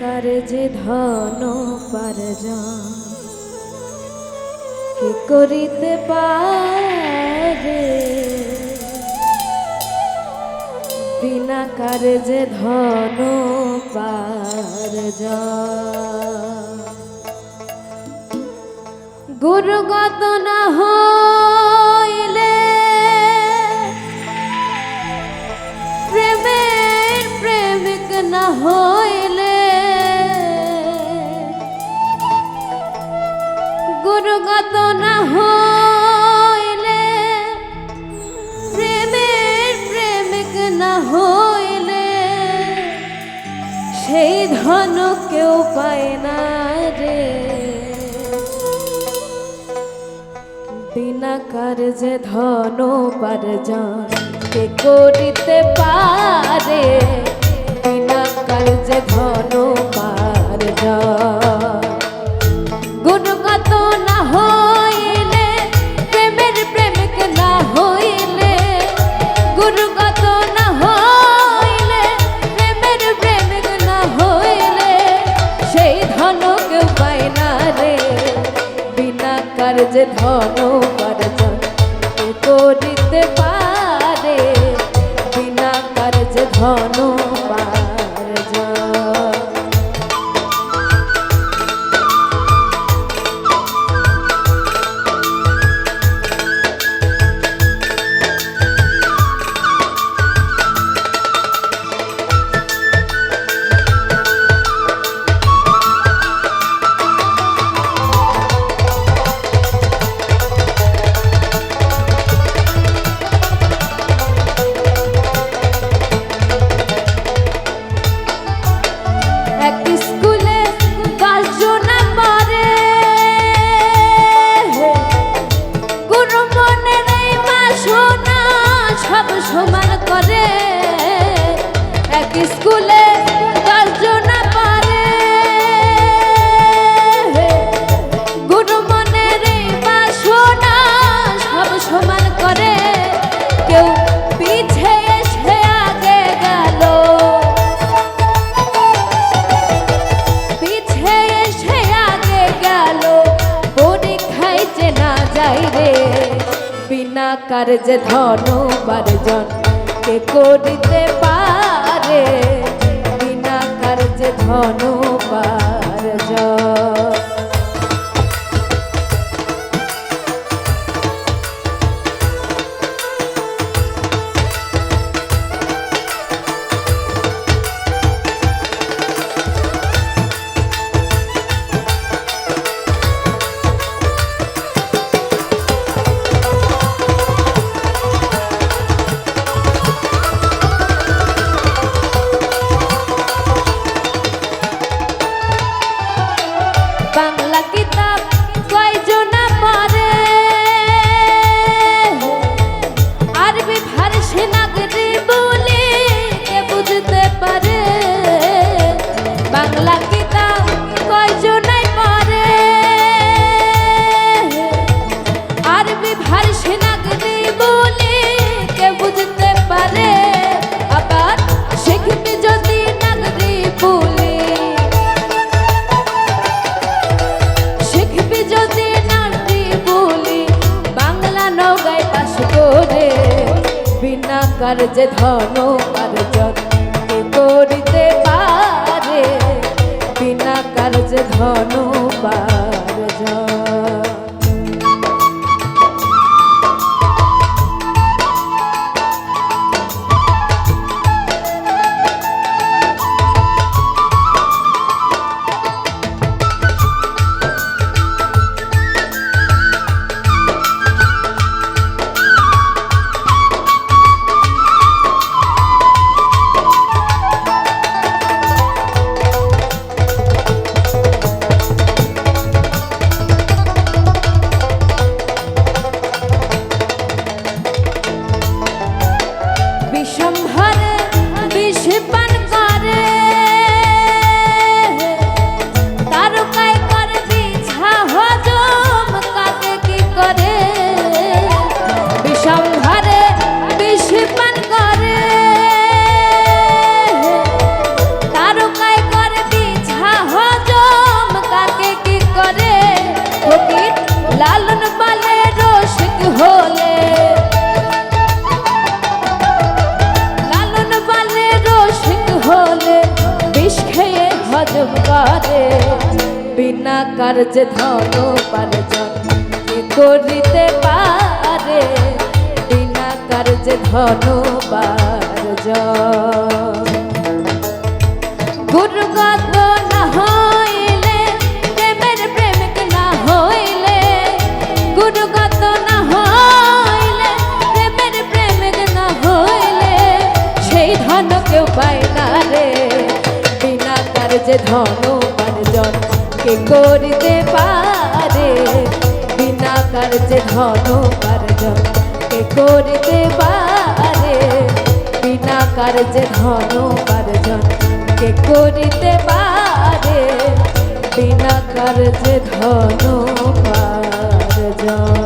কারে যে ধন উপার্জন কি করিতে পারে, বিনা কারে যে ধন উপার্জন। গুরুগত না হইলে প্রেমের প্রেমিক না হইলে, গুরুগত না হইলে প্রেমের প্রেমিক না হইলে সেই ধন কেউ পায় না রে। বিনা কার্যে ধন উপার্জন কে করিতে পারে, বিনা কার্যে ধন উপার্জন। গুণগত না হইলে প্রেমের প্রেমিক না হইলে, গুণগত না হইলে প্রেমের প্রেমিক না হইলে সেই ধন কেউ পায় না রে। বিনা কার্যে ধন উপার্জন কে করিতে পারে, বিনা কার্যে ধন উপার্জন। সমান করে এক স্কুলে 10 জন পারে, গুরু মনের বাসনা সব সমান করে। কেউ পিছে এসে আগে গেল, পিছে এসে আগে গেল, পরীক্ষায় চেনা যায় রে। বিনা কার্যে ধন উপার্জন কে করিতে পারে, বিনা কার্যে ধন উপার্জন। বাংলা কিতাব কয়জনা পারে, আরবি ফারসি নাগরি বলে কে বুঝতে পারে। বাংলা কিতাব কয়জনাই পারে, আরবি ফারসি নাগরি বলে কে বুঝতে পারে। আবার শিখবি যদি নাগরি বলে, বিনা কার্যে ধন উপার্জন কে করিতে পারে, বিনা কার্যে ধন উপার্জন। হজম করে বিনা কার্যে ধন উপার্জন কে করিতে পারে বিনা কার্যে ধন উপার্জন গুরুগত না হইলে প্রেমের প্রেমিক না হইলে গুরুগত না হইলে প্রেমের প্রেমিক না হইলে সেই ধন কেউ পায় না রে বিনা কার্যে ধন উপার্জন কে করিতে পারে বিনা কার্যে ধন উপার্জন কে করিতে পারে বিনা কার্যে ধন উপার্জন কে করিতে পারে বিনা কার্যে ধন উপার্জন।